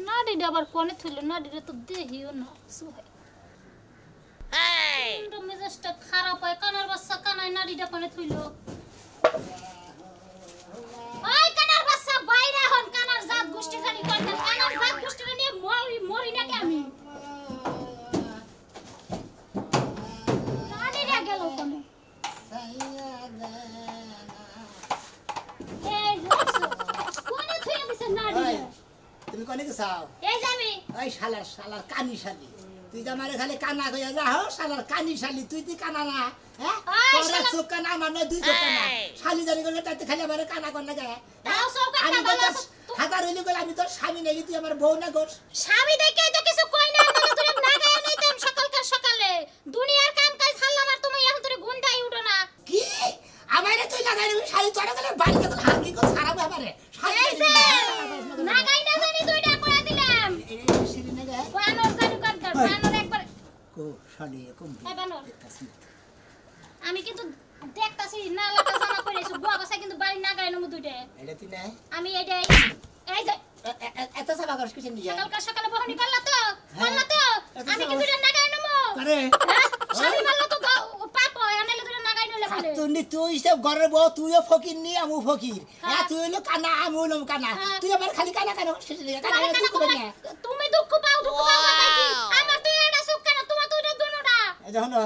নাড়ি আবার কোনে থইল নাড়িটা তো দেহিও না সুহাই মেজাজটা খারাপ হয় কানার বাচ্চা কানায় নাড়িটা কোনে থইল ওই কানার বাচ্চা বাইরে হন কানার জাত গোষ্ঠী জানি কোনটা কানার জাত গোষ্ঠীটা নিয়ে মরি নাকি আমি নাড়িটা গেল কোনে কোনে থইল দিছে নাড়িটা তুমি কোনে গেছাও এই যাবি ওই শালার কানি শালি তুই যে আমারে খালি কানা কইয়া যা হো শালার কানি শালি তুই কানা না হ্যাঁ তোরা চোখ কানা আমার না দুই চোখ কানা শালি জানি গলে তাতে খালি আমারে কানা কর না যায় তাও সব আমি কথা তো হাজার হইলি গলে আমি তোর স্বামী নাকি তুই আমার বউ না গোস স্বামী দেখে তো কিছু কই না আমি তোরে না গায় নইতাম সকালে দুনিয়ার কাম কাজ ছাড়লাম আর তুমি এখন তোরে গুন্ডাই উঠো না কি আমারে তুই লাগাই আমি শালি তোর গলে বাড়ি গেল হাঙ্গি কো ছাড়া ব্যাপারে এই যে না গাই না জানি দুইটা করে দিলাম এই সিরি না গে বানর জানি কাট বানর একবার কো শালি কম এই বানর আমি কিন্তু দেখতাছি না লাগা জামা কইরেছো বুয়া বাসা কিন্তু বাড়ি না গায় নমু দুইটা এটা তুই না আমি এই যে এত সাবা করছ কিছু নিয়ে সকালে বহনি করলা তো আমি কিন্তু দুইটা না গায় নমু আরে শালি মারলা তো পাপ হয় আনাইলে দুইটা না গায় নইলে ফেলে তুই সব ঘরের বউ তুইও ফকির নি আমু ফকির হ্যাঁ তুই হলো কানা আমু হলো কানা তুই আমার খালি কানা কানা তুমি দুঃখ পাও ভাই কি আমার তো এটা সুখ কেন তোমার তো এটা দুনোটা এই দেখো না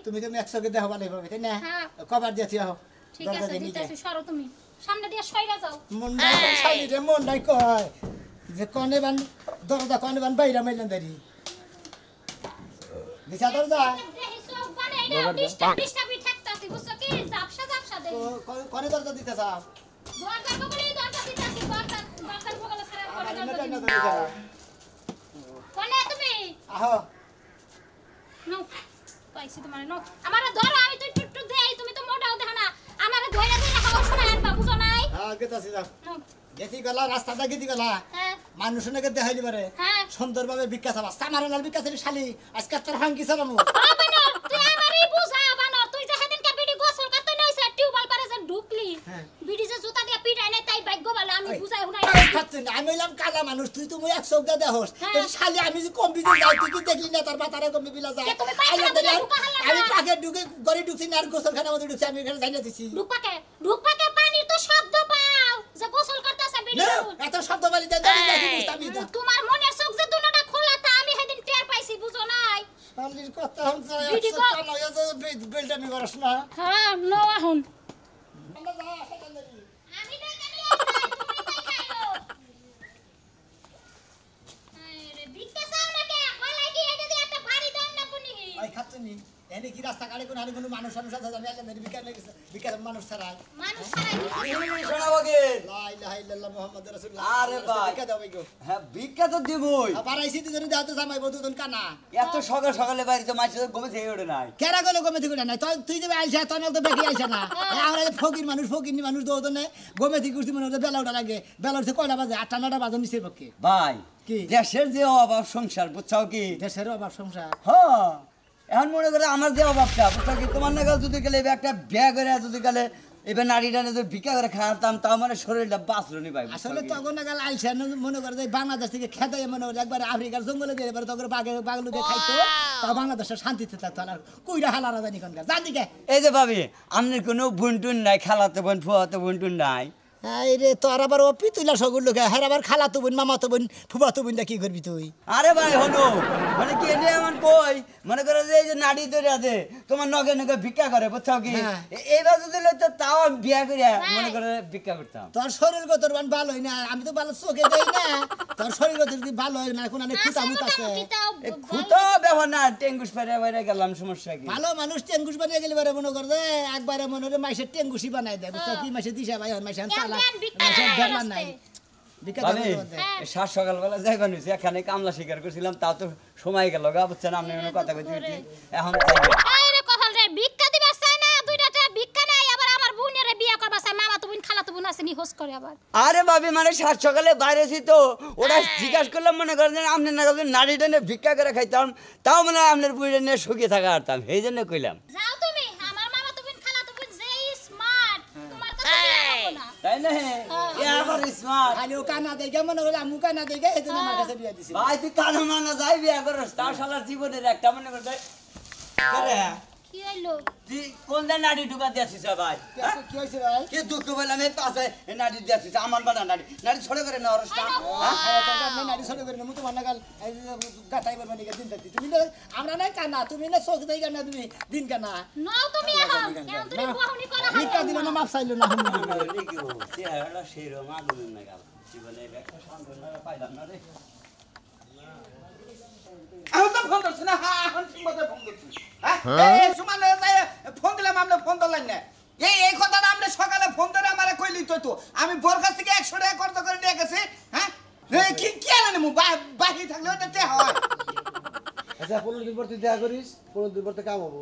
তুমি তুমি একসাথে দেহ ভালো হবে তাই না কভার দিয়ে থিও ঠিক আছে দিতেছি সরো তুমি সামনে দিয়ে সইরা যাও মুন্ডা খালি রে মুন্ডাই কয় যে কোনে বান দরজা কোনে বান বাইরা মাইলেন দারি দিশা দরজা দেহি সব বানে এটা ডিস্টার্বই ঠেকতাছি বুঝছো কি জাপসা দেই কোনে দরজা দিতে চাও দরজা বগলে দরজা দিতাছি দরজার বগলে ছাড়া কোনে দরজা কোনে তুমি আহো নো পাইছি তোমার নো আমারে ধরো আমি তো টুটু দেই তুমি তো মোটাও দেখো না আমারে ধইরা হাওয়া শোনা আর বাবু জানাই হ্যাঁ গেতাছি যাও গেতি গলা রাস্তাটা গেতি গলা হ্যাঁ মানুষ নাকি দেখাইলি পারে হ্যাঁ সুন্দরভাবে ভিক্ষা চাবা সামারে নাল ভিক্ষা চালি শালি আজকে তোর হাঙ্কি চালামু বানর তুই আমারই বুঝা বানর তুই যে সেদিনকে বিডি গোসল করতে নইছে টিউবওয়েল পারে যে ঢুকলি বিডি যে জুতা দিয়ে পিটাই নাই তাই ভাগ্য ভালো আমি বুঝাই হুনাই আমি হইলাম কালা মানুষ তুই তুমি এক চোখ দিয়ে দেহস শালি আমি যে কম্পিউটার যাই তুই কি দেখলি না তোর বাতারে কম্পি বিলা যায় আমি পাকে ঢুকে গড়ি ঢুকছি না আর গোসলখানা মধ্যে ঢুকছি আমি এখানে যাই না দিছি ঢুকপাকে পানির তো শব্দ পাও যে গোসল করতেছে বিডি এত শব্দ বালি দেয় দেখি বুঝতামই না তোমার মনের চোখ যে দুটোটা খোলা তা আমি সেদিন টের পাইছি বুঝো নাই শালির কথা হচ্ছে একশো টাকা নয় বেলটামি করস না হ্যাঁ নো এখন আমরা যাই সেখানে আমি তো জানি তুমি তাই খাইলো আরে ভিক্ষা চাও না কে বলাই কি এটা দিয়ে একটা ভারী দণ্ড পুনি ওই খাচ্ছনি এনে কি রাস্তা কাটে কোন আর কোনো মানুষ আছে আমি আল্লাহ ভিক্ষা লেগেছে ভিক্ষা মানুষ ছাড়াই মানুষ ছাড়াই শোনাবগে লা ইলাহা ইল্লাল্লাহ মুহাম্মাদুর রাসূলুল্লাহ আরে ভাই ভিক্ষা দাও গো হ্যাঁ ভিক্ষা তো দিবই আবার আইছি দুজন দাও তো জামাই বধু দুজন কানা এত সকালে বাইরে তো মাছ গমে থেকে ওঠে নাই কেরা গেল গমে থেকে না তুই যে আইছা তনে তো বেশি আইছা না আমরা ফকির মানুষ দৌড় না গমে থেকে উঠছি মনে বেলা ওটা লাগে বেলা উঠছে কয়টা বাজে 8টা 9টা বাজে নিচের পক্ষে ভাই কি দেশের যে অভাব সংসার বুঝছাও কি দেশের অভাব সংসার হ্যাঁ এখন মনে করে আমার যে অভাবটা বুঝছাও কি তোমার নাগাল যদি গেলে একটা ব্যাগ করে যদি গেলে এবার নারীটা যদি ভিক্ষা করে খাওয়াতাম তাও মানে শরীরটা বাঁচলো নি ভাই আসলে তখন নাগাল আইসা মনে করে যে বাংলাদেশ থেকে খেতে মনে করে একবার আফ্রিকার জঙ্গলে দিয়ে এবার তখন বাগলুকে খাইতো তাও বাংলাদেশের শান্তিতে থাকতো আর কইরা হালারা জানি কোনকার জানি কে এই যে ভাবি আপনার কোনো বুনটুন নাই খালাতে বোন ফুয়াতে বুনটুন নাই রে তোর আবার ও পিতুলা সগুর লোক হ্যাঁ আবার খালাতো বোন মামাতো বোন ফুফাতো বোন কি করবি তুই আরে ভাই হলো মানে কি এনে আমার কই মনে করে যে এই যে নাড়ি ধরে আছে তোমার নগে নগে ভিক্ষা করে বুঝছাও কি এইবার যদি লইতো তাও আমি বিয়া করে মনে করে ভিক্ষা করতাম তোর শরীর গতর মান ভালো হয় না আমি তো ভালো চোখে দেই না তোর শরীর গতর কি ভালো হয় না কোন অনেক খুঁতা মুত আছে খুতো ব্যবহার না টেঙ্গুস পেরে বাইরে গেলাম সমস্যা কি ভালো মানুষ টেঙ্গুস বানিয়ে গেলে বারে মনে করে একবারে মনে করে মাইসের টেঙ্গুসি বানাই দেয় বুঝছো কি মাইসের দিশা ভাই মাইসের চালা মাইসের বেলা নাই সাত সকালবেলা যাইবা নিছি এখানে কামলা শিকার করছিলাম তাও তো সময় গেল গা বুঝছেন আপনি কথা কইতে এখন ভিক্ষা দিবা চাই না দুইটা ভিক্ষা নাই আবার আমার বোনের বিয়ে করবা চাই মামা তো বোন খালা তো বোন আছে নি হোস করে আবার আরে ভাবি মানে সাত সকালে বাইরেছি তো ওরা জিজ্ঞাসা করলাম মনে করেন আপনি না নারীটা নিয়ে ভিক্ষা করে খাইতাম তাও মানে আপনার বুড়ি নিয়ে শুকিয়ে থাকা আরতাম এই জন্য কইলাম যাও তুমি আমার মামা তো বোন খালা তো বোন যেই স্মার্ট তোমার কাছে না তাই না এ আবার স্মার্ট খালি ও কানা দেখে মনে করে আমু কানা দেখে এজন্য আমার কাছে বিয়া দিছিল ভাই তুই কানা মানা যাই বিয়া করস তার শালার জীবনের একটা মনে করে করে কি হইলো তুই কোন দিন নাড়ি ঢুকা দিয়েছিস ভাই কি হইছে ভাই কি দুঃখ বললাম এই পাশে নাড়ি দিয়েছিস আমার বানা নাড়ি নাড়ি ছড়ে করে না অরসটা আমি নাড়ি সরে করে মু তোমার নাগাল গাটাই বলবা নিকে দিন দেখি তুমি না আমরা নাই কানা তুমি না চোখ দেই কানা তুমি দিন কানা নাও তুমি এখন কেন তুমি বহনি করা হয় ভিক্ষা দিল না মাপ চাইলো না কি গো চেহারাটা সেরকম আগুনের না গেল জীবনে একটা সন্তান পাইলাম না রে আমি তো ফোন করছি না এখন ঠিক মতো ফোন করছি হ্যাঁ এই সুমানে যাই ফোন দিলাম আপনি ফোন ধরলেন না এই কথাটা আপনি সকালে ফোন ধরে আমারে কইলি তো আমি বোর কাছ থেকে 100 টাকা কর্ত করে নিয়ে গেছি হ্যাঁ কি কি আনে মু বাকি থাকলে ওটা তে হয় আচ্ছা 15 দিন পর তুই দেখা করিস 15 দিন পর তো কাম হবে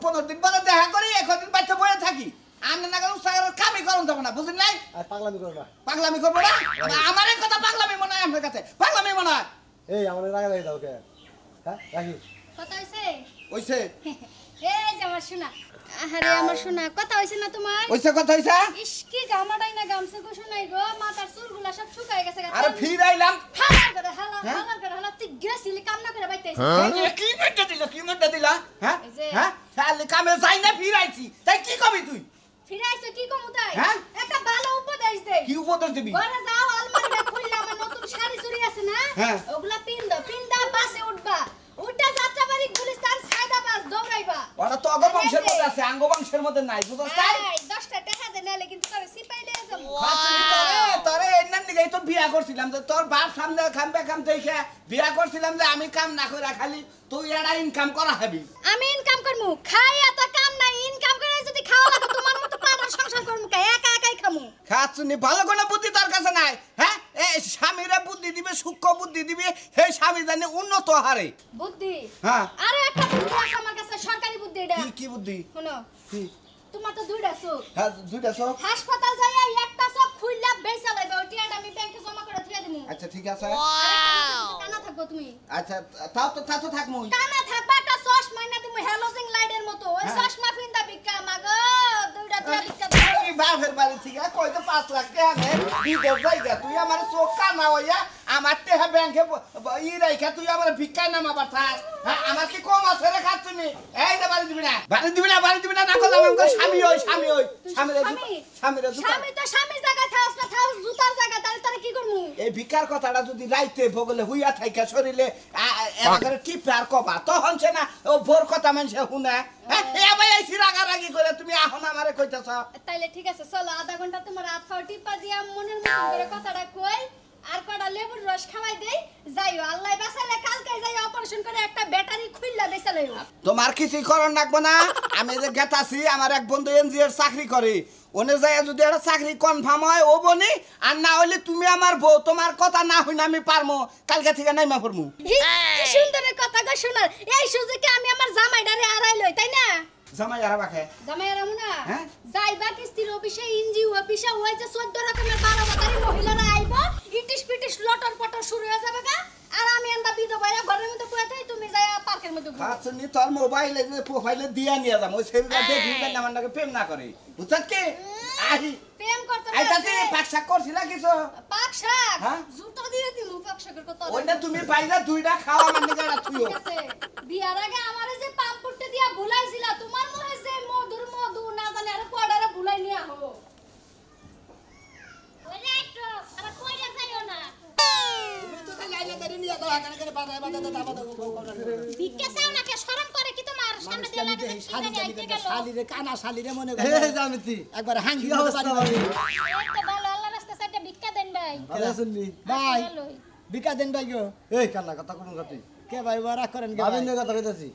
15 দিন পরে দেখা করি এখন বাচ্চা বয়ে থাকি আমি না গেল সাগর কামই করুন যাব না বুঝলেন নাই আর পাগলামি করো না পাগলামি করব না আমার এই কথা পাগলামি মনে হয় আপনার কাছে পাগলামি মনে হয় এই আমাদের রাগা লাগে দাও কে হ্যাঁ রাখি কথা হইছে ওইছে এই যে আমার শোনা আরে আমার শোনা কথা হইছে না তোমার ওইছে কথা হইছে ইস কি গামাটাই না গামছে গো শোনাই গো মাথার চুলগুলা সব শুকায় গেছে আরে ফির আইলাম হালা করে হালা তুই গেছিলি কাম না করে বাইতেছিস কি মেটা দিলা হ্যাঁ এই যে- হ্যাঁ তাহলে কামে যাই না ফিরাইছি তাই কি কবি তুই ফিরাইছো কি কমু তাই হ্যাঁ? একটা ভালো উপদেশ দে কি উপদেশ দিবি ঘরে যাও আলমারিটা খুললে আমার নতুন শাড়ি চুরি আছে না হ্যাঁ। ওগুলা পিন্দা বাসে উঠবা উঠা যাত্রাবাড়ি গুলিস্তান সায়দাবাদ দৌড়াইবা ওরা তো অগ বংশের মধ্যে আছে আঙ্গ বংশের মধ্যে নাই বুঝছ তাই এই 10টা টাকা দে নালে কিন্তু তোরে সিপাই লয়ে যাবো তোরে এন্নার নিগাই তো বিয়া করছিলাম যে তোর বাপ সামনে খাম দেখে বিয়া করছিলাম যে আমি কাম না করে খালি তুই এরা ইনকাম করা হবি আমি ইনকাম করমু খাই এত কাম নাই ইনকাম করে যদি খাওয়া লাগে তোমার মতো পাড়ার সংসার করমু কা একা একাই খামু খাচ্ছুনি ভালো কোনো বুদ্ধি তোর কাছে নাই হ্যাঁ এই স্বামীরা বুদ্ধি দিবে সূক্ষ্ম বুদ্ধি দিবে সেই স্বামী জানি উন্নত হারে বুদ্ধি হ্যাঁ আরে একটা বুদ্ধি আছে আমার কাছে সরকারি বুদ্ধি এটা কি বুদ্ধি শুনো কি তোমার তো দুইটা চোখ হ্যাঁ দুইটা সব হাসপাতাল যাইয়া একটা চোখ খুইলা বেচা লাইবা ওই টিয়াটা আমি ব্যাংকে জমা করে থুয়া দিমু আচ্ছা ঠিক আছে কানা থাকবো তুমি আচ্ছা তা তো থাকমু কানা থাকবা একটা চশমা না দিমু হ্যালোজিং লাইটের মতো ওই চশমা ফিন্দা বিক্কা মাগো দুইটা টিয়া বিক্কা এই বাপের বাড়ি থেকে কই তো 5 লাখ টাকা নে বিদেশ যাইগা তুই আমার চোখ কানা হইয়া আমার টেহা ব্যাংকে ই রাইখা তুই আমার ভিক্ষায় নামাবার থাক হ্যাঁ আমার কি কম আছে রে খাচ্ছুনি এই না বাড়ি দিবি না না করলাম আমার স্বামী ওই স্বামীরে স্বামী তো স্বামীর জায়গা থাকস না থাকস জুতার জায়গা তাহলে তারে কি করমু এই ভিক্ষার কথাটা যদি রাইতে ভগলে হুইয়া থাইকা শরীরে এবারে টিপে আর কবা তখন সে না ও ভোর কথা মানুষে শুনে হ্যাঁ এবার এই রাগারাগি করে তুমি এখন আমারে কইতাছ তাইলে ঠিক আছে চলো আধা ঘন্টা তোমার হাত ফাও টিপা দিয়া মনের মতো করে কথাটা কই আর কটা লেবুর রস খাওয়াই দেই যাইও আল্লাহ বাঁচাইলে কালকে যাই অপারেশন করে একটা ব্যাটারি খুইলা বেচা লইও তোমার কিছুই করণ লাগবো না আমি যে গেতাছি আমার এক বন্ধু এনজিওর চাকরি করে ওনে যায় যদি একটা চাকরি কনফার্ম হয় ও বনি আর না হইলে তুমি আমার বউ তোমার কথা না হইনা আমি পারমু কালকে থেকে নাইমা পড়মু কি সুন্দরের কথা গো শোনার এই সুযোগে আমি আমার জামাইডারে আড়াই লই তাই না জামাই আর বাকে জামাই আরামু না হ্যাঁ? যাইবা কিস্তির অফিসে ইনজিও অফিসে ওই যে 14 রকমের 12 বাতারি মহিলারা আইবো ইটিস পিটিস লটর পটর শুরু হয়ে যাবে গা আর আমি এন্ডা বিধবাইয়া ঘরের মধ্যে পড়ে থাই তুমি যায়া পার্কের মধ্যে ঘুরো আচ্ছা নি তোর মোবাইলে যে প্রোফাইলে দিয়া নিয়ে যাম ওই সেটা দেখি না আমার নাকি প্রেম না করে বুঝছস কি আহি প্রেম করতে আইতাছি পাকশাক করছিলা কিছু পাক শাক হ্যাঁ? জুতো দিয়ে দিমু পাক শাকের কথা ওইটা তুমি পাইলা দুইটা খাওয়া মানে যারা তুইও ঠিক আছে বিয়ার আগে আমারে যে পাম্পুটে দিয়া ভুলাইছিলা তোমার মনে যে মধু না জানি আর পড়ারে ভুলাই নিয়া হবো ওরে একটু আবার কইরা যাইও না তুমি তো খালি আইলা দাঁড়িয়ে নিয়ে দাও এখানে করে বাজায় ভিক্ষা চাও না কে শরম করে কি তোমার সামনে দিয়ে লাগে শালিরে কানা শালিরে মনে করে এই জামিতি একবার হাঙ্গি কি অবস্থা ভাই এই তো ভালো আল্লাহ রাস্তা সাইডে ভিক্ষা দেন ভাই ভালো আছেন নি ভাই ভালোই। বিকা দেন ভাই গো এই কান্না কথা কোন কথা কে ভাই ওরা করেন কে ভাবিন ভাই? কথা কইতাছি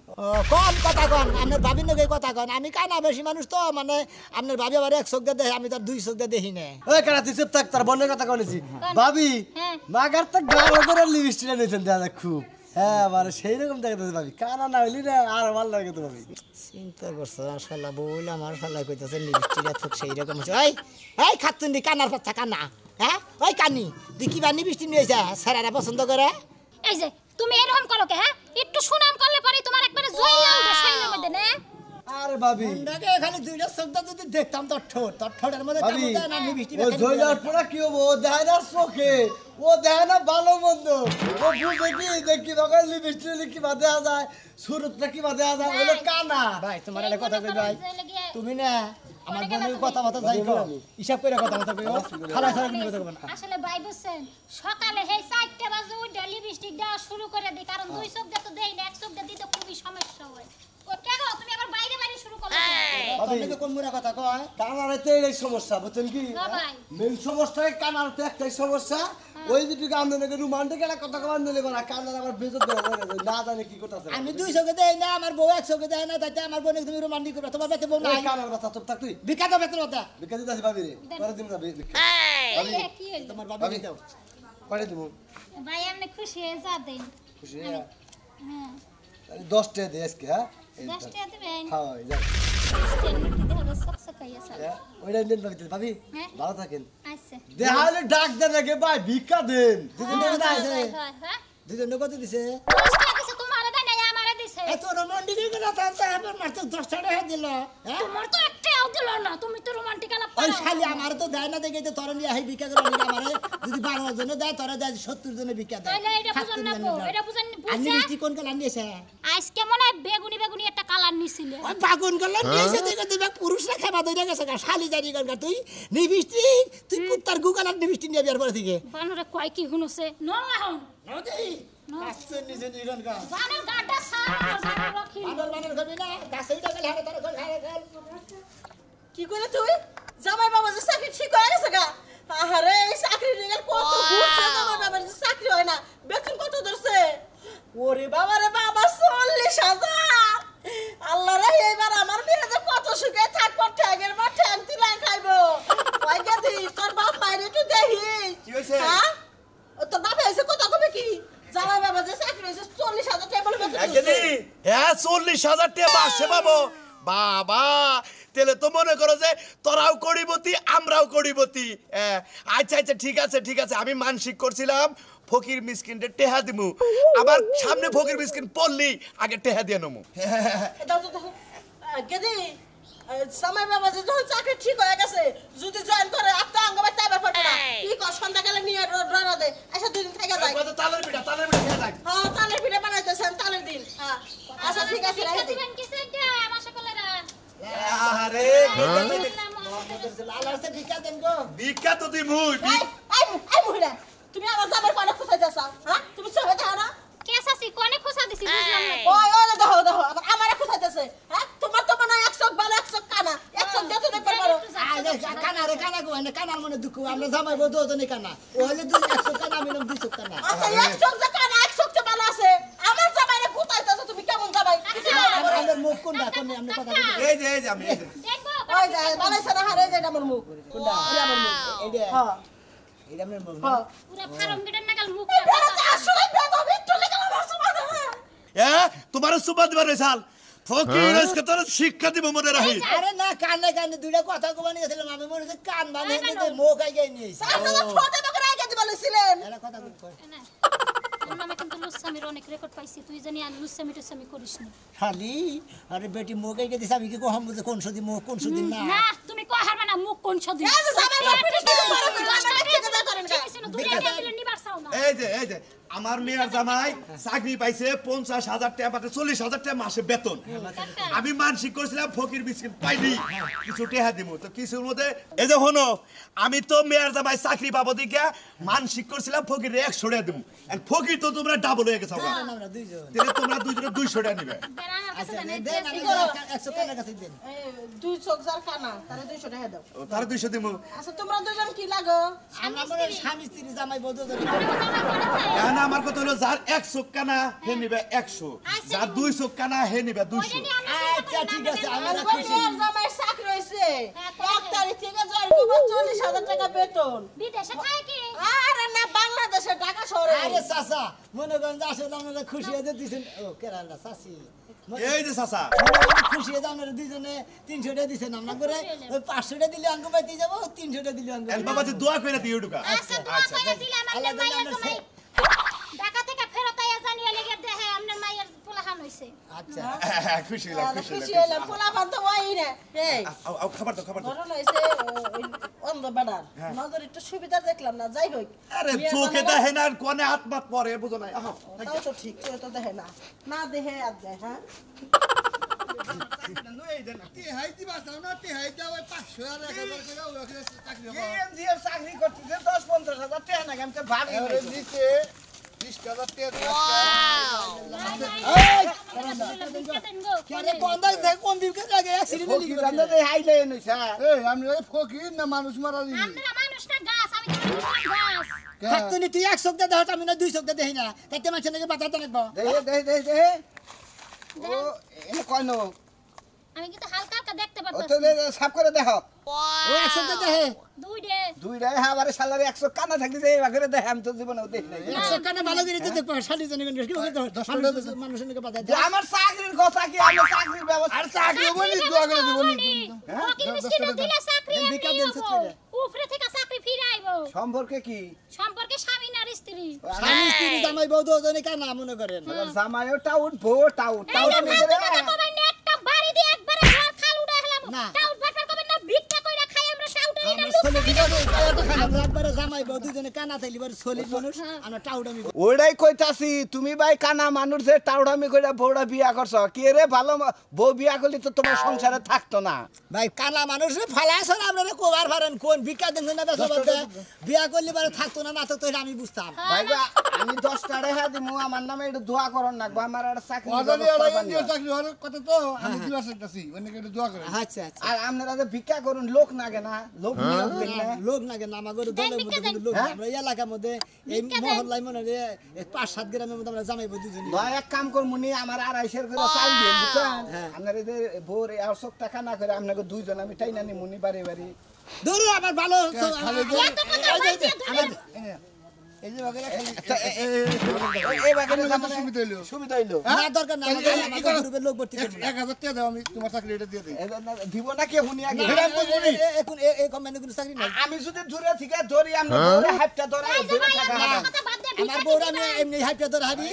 কম কথা কন আপনার ভাবির নগে কথা কন আমি কানা বেশি মানুষ তো মানে আপনার ভাবি আবার এক চোখ দিয়ে দেখে আমি তার দুই চোখ দিয়ে দেখি না ওই কানা তুই চুপ থাক তার বনের কথা কইছি ভাবি হ্যাঁ। মাগার তো গাল করে লিপস্টিক নিছেন দাদা খুব হ্যাঁ মানে সেই রকম দেখাতে ভাবি কানা না হইলি না আর ভালো লাগে তো ভাবি চিন্তা করছো শালা বউলা আমার শালা কইতাছে লিপস্টিক থুক সেই রকম হচ্ছে এই খাতুন দি কানার পাচ্ছা কানা হ্যাঁ ওই কানি তুই কি বানি বৃষ্টি নিয়েছে স্যারেরা পছন্দ করে এই যে তুমি এরকম করো কে হ্যাঁ একটু সুনাম করলে পরে তোমার একবারে জইলা উঠে সাইনের মধ্যে না আরে ভাবি মুন্ডাকে এখানে দুইটা চোখটা যদি দেখতাম তোর ঠোঁটের মধ্যে ভাবি কামড় দেয় না মিষ্টি ও জয়লার পড়া কি হবো ও দেয় না চোখে ও দেয় না ভালো মন্দ ও বুঝে কি দেখি তখন লিপস্টিক কি বাদে যায় সুরতটা কি বাদে যায় ওগুলো কানা ভাই তোমার একটা কথা কই ভাই তুমি না আমার বোনের কথা মতো যাই গো হিসাব করে কথা মতো কইও খালা ছাড়া কোনো কথা কইও না আসলে ভাই বুঝছেন সকালে সেই 4টা বাজে উঠে লিপস্টিক দেওয়া শুরু করে দিই কারণ দুই চোখ দিয়ে তো দেই না এক চোখ দিয়ে দিতে খুবই সমস্যা হয় ও কেন তুমি আবার বাইরে বাইরে শুরু করলে তুমি কোন মুরা কথা কয় কানারেতে এই সমস্যা বুঝছেন কি না ভাই মেন সমস্যা কানারতে একটাই সমস্যা ওই যেটুকু আমদানি রোমান্টিক একটা কথা কবার নিলে না কানার আবার বেজত না জানে কি কথা আছে আমি দুই চোখে দেই না আমার বউ এক চোখে দেয় না তাতে আমার বোন তুমি রোমান্টিক করবে তোমার বাতে বউ নাই কানার কথা চুপ থাক তুই বিকাত বেতন কথা বিকাশ দিতে ভাবি রে পরে দিন না ভাবি কি হইলো তোমার বাবা দাও পরে দিব ভাই আপনি খুশি হয়ে যা দেন খুশি হ্যাঁ 10 টাকা দে আজকে হ্যাঁ 10 টাকা দিবেন হ্যাঁ যা ওইটা দিন ভাবি হ্যাঁ? ভালো থাকেন আচ্ছা দেখালে ডাক দেন আগে ভাই ভিক্ষা দেন দুজন কথা আছে হ্যাঁ দুজন কত দিছে 10 টাকা দিছে তোমারে দেয় না আমারে দিছে এত রোমান্টিক কথা তো আমার মাত্র 10 টাকা দিল হ্যাঁ তোমার তো একটাও দিল না তুমি তো রোমান্টিক আলাপ ওই করো শালি আমার তো দেয় না দেখে তো তোর নিয়ে আহি ভিক্ষা করে নিয়ে আমারে যদি 12 জনে দেয় তোরা দেয় 70 জনে ভিক্ষা দেয় তাহলে এটা বুঝন না গো এটা বুঝন আমি বুঝা মিষ্টি কোন কালার নিয়েছে আজকে মনে হয় বেগুনি একটা কালার নিছিল ওই বাগুন কালার নিয়েছে দেখে দিবে পুরুষরা খাবা দইরা গেছে গা শালি জানি গা তুই নিবিষ্টি তুই কুত্তার গুকালার নিবিষ্টি নিয়ে বিয়ার পরে থেকে বানরে কয় কি হুনছে ন এখন নদী আসছে নিজে নিগন গা বানর গাড্ডা সার বানর রাখি বানর খাবি না গাছেই তো গেলে হারে তার কোন খায় গেল কি করে তুই জামাই বাবা যে চাকরি ঠিক হয়ে গেছে গা আরে এই চাকরি রেগাল কত ঘুরছে জামাই বাবার যে চাকরি হয় না বেতন কত ধরছে ওরে বাবা রে বাবা 40,000 আল্লাহ রে এইবার আমার বিয়ে যে কত সুখে থাকবো ঠ্যাঙের মা ঠ্যাং তুলে খাইবো ওই গেদি তোর বাপ মাইরে তুই দেখি কি হইছে? হ্যাঁ ও তোর বাপ এসে কত কবে কি জামাই বাবা যে চাকরি হয়েছে 40,000 টাকা বলে বেতন একদিনই হ্যাঁ 40,000 টাকা মাসে পাবো বাবা তেলে তো মনে করো যে তোরাও করিবতী আমরাও করিবতী আচ্ছা আচ্ছা ঠিক আছে আমি মানসিক করছিলাম ফকির মিসকিনটা টেহা দিমু আবার সামনে ফকির মিসকিন পড়লি আগে টেহা দিয়ে নমু দাও তো গেদি জামাই বাবা যে যখন চাকরি ঠিক হয়ে গেছে যদি জয়েন করে আত্মা অঙ্গ বাইতে ব্যাপার না কি কর সন্ধ্যাকালে নিয়ে রওনা দে আচ্ছা দুদিন থেকে যায় তালের পিঠা খেয়ে থাক হ্যাঁ তালের পিঠা বানাইতেছেন তালের দিন হ্যাঁ আচ্ছা ঠিক আছে রাখি দিন দিবেন কিসে এটা আমার সকলেরা আরে লালার সে ভিক্ষা দেন গো ভিক্ষা তো দিমু এই মহিলা তুমি আমার জামাই কোনে খুঁজাইতেছ হ্যাঁ তুমি সবে দাও না কেসাসি কোনে খোসা দিছি বুঝলাম না ওই দেখো আবার আমারে খুঁজাইতেছে হ্যাঁ তোমার তো মনে হয় 100 ভালো 100 কানা 100 দিতে দেখতে পারো কানারে কানা গো না কানার মনে দুঃখ আমরা জামাই বউ দুজনে কানা ও হলে 100 কানা আমি 200 কানা আচ্ছা 100 যে কানা 100 তে ভালো আছে আমার জামাইরে খুঁজাইতেছ তুমি কেমন জামাই কিছু না আমাদের মুখ কোনটা কোন আমরা কথা বলি এই যে আমি দেখবো ওই যায় বানাইছে না হারে যায় আমার মুখ কোনটা আমার মুখ এইটা হ্যাঁ এইটা আমার মুখ হ্যাঁ পুরো ফার্ম গেটের নাগাল মুখ এটা তো আসলে বেদবি চলে গেল আমার সমাজে তোমার সুবা দিবার সাল ফকির আজকে তোর শিক্ষা দিব মনে রাখি আরে না কানে কানে দুইটা কথা কবানি গেছিলাম আমি মনে হচ্ছে কান বানিয়ে দিতে মুখ আগে নিয়েছি আপনি তো ছোট বকরা আগে বলেছিলেন এরা কথা কই না তোর নামে কিন্তু লুসামির অনেক রেকর্ড পাইছি তুই জানি আর লুসামি টুসামি করিস না খালি আরে বেটি মুখ আগে দিছে আমি কি কম বুঝে কোন সুদি মুখ কোন সুদি না না তুমি কই হারবা না মুখ কোন ছদি এই যে জামাই বাপ পিটিস দিতে পারো না আমার থেকে দা করেন গা দুনিয়া দিলে নিবার চাও না এই যে আমার মেয়ের জামাই চাকরি পাইছে 50,000 টাকা পাতে 40,000 টাকা মাসে বেতন আমি মানসিক করছিলাম ফকির বিস্কিট পাইনি কিছু টেহা দিব তো কিছুর মধ্যে এই যে হনো আমি তো মেয়ের জামাই চাকরি পাবো দিকে মানসিক করছিলাম ফকির 100 টাকা দিব আর ফকির তো তোমরা ডাবল হয়ে গেছো আমরা দুইজন তাহলে তোমরা দুইজনে 200 টাকা নিবে বেড়ানোর কাছে আচ্ছা জানে দেন আমি 100 টাকা কাছে দেন দুই চোখ যার কানা তারে 200 টাকা দাও ও তার 200 দিব আচ্ছা তোমরা দুজন কি লাগো আমরা মনে স্বামী স্ত্রী জামাই বউ দুজনে কেন আমার কথা হলো যার 100 কানা হে নিবে 100 যার 200 কানা হে নিবে 200 আচ্ছা ঠিক আছে আমরা আমার খুশি বোনের জামাই চাকরি হইছে 1 তারিখ থেকে জয়েন করব 40,000 টাকা বেতন বিদেশে থাকে কি আরে না বাংলাদেশে ঢাকা শহরে আরে চাচা মনে করেন যে আসলে আপনারা খুশি হয়ে দিয়েছেন ও কেরালা চাচি এই যে চাচা খুশি হয়ে আপনারা দুজনে 300 টাকা দিয়েছেন আমরা করে ওই 500 টাকা দিলে অঙ্ক পাইতে যাবো 300 টাকা দিলে অঙ্ক এর বাবা যে দোয়া করে দিও ঢুকা আচ্ছা দোয়া করে দিলাম আল্লাহ আপনার জানে মায়ের আমরা জামাই ঢাকা থেকে ফেরত আইয়া জানিয়ে লেগে দেখে আপনার মায়ের পোলাহান হইছে আচ্ছা খুশি হলাম খুশি হলাম পোলা বান্ধ ওই রে এই আও খাবার দাও ধরো না এসে অন্ধ বেড়ার নজর একটু সুবিধা দেখলাম না যাই হোক আরে চোখে দেখে না আর কোনে হাত মাত পরে বুঝো না আহ তাও তো ঠিক তো তো দেখে না দেখে আর দেয় হ্যাঁ চাকরি করতেছে 10-15 হাজার টাকা নাকি আমি তো ভাবি দিতে 20,000 টাকা আরে বন্ধা দেখ কোন দিকে লাগে অ্যাক্সিডেন্ট ফকির রান্দা দে হাইলে নইছা এই আমি ওই ফকির না মানুষ মারালি আমরা মানুষ না গাছ আমি তো গাছ থাকতো নি তুই এক চোখ দে দেখ আমি না দুই চোখ দে দেখি না তাতে মানুষ নাকি বাতা দেখবো দে ও এনে কইনো আমি কিন্তু হালকা হালকা দেখতে ও পারতাছি তো সাফ করে দেখো ও এক চোখ দে দেখে দুইটা দুইটাই আমারে সালারে 100 কানা থাকলে যে এবা করে দেখে আমি তো জীবনে দেখি নাই এক চোখ কানে ভালো করে দেখবো শালি জানি কি মানুষ নাকি বাতা যে আমার চাকরির কথা কি আমি চাকরির ব্যবস্থা আর চাকরি বলি দোয়া করে দিবনি ফকির মিষ্টিটা দিলে চাকরি বিকা এমনি দেন হবো সত্যি উপরে থেকে চাকরি ফিরে আইবো সম্পর্কে কি সম্পর্কে স্বামী আর স্ত্রী স্বামী স্ত্রী জামাই বউ দুজনে কানা মনে করেন জামাইও টাউট বউ টাউট টাউট এই যে ফালতু কথা কবেন না একটা বাড়ি দিয়ে একবারে ঘর খাল উড়াই হলাম না। টাউট বাটবার কবেন না ভিক্ষা কইরা খাই আমরা টাউট হই না আমরা ছেলে দিকে আমরা একবারে জামাই বউ দুজনে কানা থাইলি বারে সলিড মানুষ আমরা টাউডামি ওইটাই কইতাছি তুমি ভাই কানা মানুষ যে টাউডামি কইরা বউটা বিয়া করছ কে রে ভালো বউ বিয়া করলি তো তোমার সংসারে থাকতো না ভাই কানা মানুষ ফালাছ আপনারা কোবার পারেন কোন ভিক্ষা দেন না বেসা বলতে বিয়া করলে বারে থাকতো না থাকতো এটা আমি বুঝতাম ভাই আমি 10 টাকা হ্যাঁ দিমু আমার নামে এটা দোয়া করন না গো আমার একটা চাকরি ওদের ব্যবস্থা এর বানিয়ে। চাকরি হওয়ার কথা তো আমি দিবা চাইতাছি অনেক একটু দোয়া করে আচ্ছা আচ্ছা আর আপনারা যে ভিক্ষা করুন লোক নাগে না লোক নিয়োগ দেন না লোক না কেন আমাদের দলের মধ্যে কিন্তু লোক নাই। আমরা এই এলাকার মধ্যে এই মহল্লায় মনে হয় 5-7 গ্রামের মধ্যে আমরা জামাই বউ দুজনে ভাই এক কাম করমুনি আমার 250 করে চাল দিন বুঝছেন আপনারা যে ভোর 100 টাকা না করে আপনাকে দুইজন আমি টাইনা নিমুনি বাড়ি বাড়ি ধরো আবার ভালো এই যে বাগেরা খালি এই বাগেরে আমার সুবিধা হইলো সুবিধা হইলো না দরকার না আমাদের গ্রুপের লোক ভর্তি করব 1000 টাকা দাও আমি তোমার চাকরি এটা দিয়ে দেই দিব না কে হুনি আগে এখন এই কোম্পানি কোনো চাকরি নাই আমি যদি দূরে থেকে ধরি আমি দূরে হাতটা ধরে দূরে থাকা হবে কথা বাদ দে আমার বউর আমি এমনি হাইপটা ধরে হাবি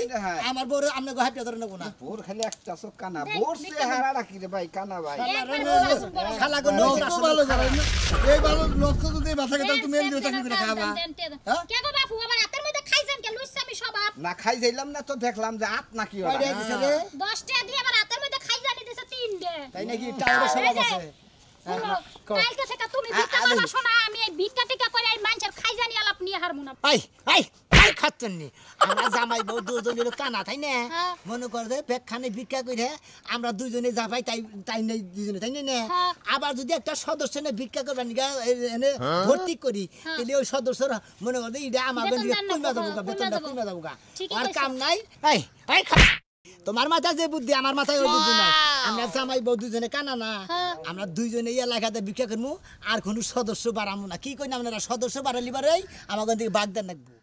আমার বউর আমনে গো হাইপটা ধরে নেব না ভোর খালি একটা চোখ কানা ভোর সে হারা রাখি রে ভাই কানা ভাই খালা গো লোক তো ভালো করে এই ভালো লোক তো যদি বাসা গেতাম তুমি এমনি চাকরি করে খাবা কে গো বাপু আমার হাতের মধ্যে খাইছেন কে লুইছামি স্বভাব না খাই যাইলাম না তো দেখলাম যে আত নাকি ওরা কয়টা দিছে রে 10 টাকা দিয়ে আমার হাতের মধ্যে খাই জানি দিছে 3 ডে তাই নাকি টাউরে সবাব আছে কালকে থেকে তুমি ভিক্ষা করবা শোনা আমি এই ভিক্ষা টিকা করে এই মানুষের খাই জানি আলাপ নিয়ে হারমু না আই আই আই খাচ্ছেন নি আমরা জামাই বউ দুজনের কানা তাই না মনে কর যে বেকখানে ভিক্ষা করে আমরা দুজনে যাবাই তাই তাই নাই দুজনে তাই না আবার যদি একটা সদস্য নে ভিক্ষা করবার নিগা এনে ভর্তি করি তাহলে ওই সদস্যর মনে কর যে এটা আমার গন্ডি কইমা যাবো গা বেতনটা কইমা যাবো গা আর কাম নাই আই আই তোমার মাথায় যে বুদ্ধি আমার মাথায় ওই বুদ্ধি নাই আমরা জামাই বউ দুজনে কানা না আমরা দুইজনে এলাকাতে ভিক্ষা করবো আর কোনো সদস্য বাড়াবো না কি কই না আপনারা সদস্য বাড়ালি বাড়াই আমার থেকে বাগদান রাখবো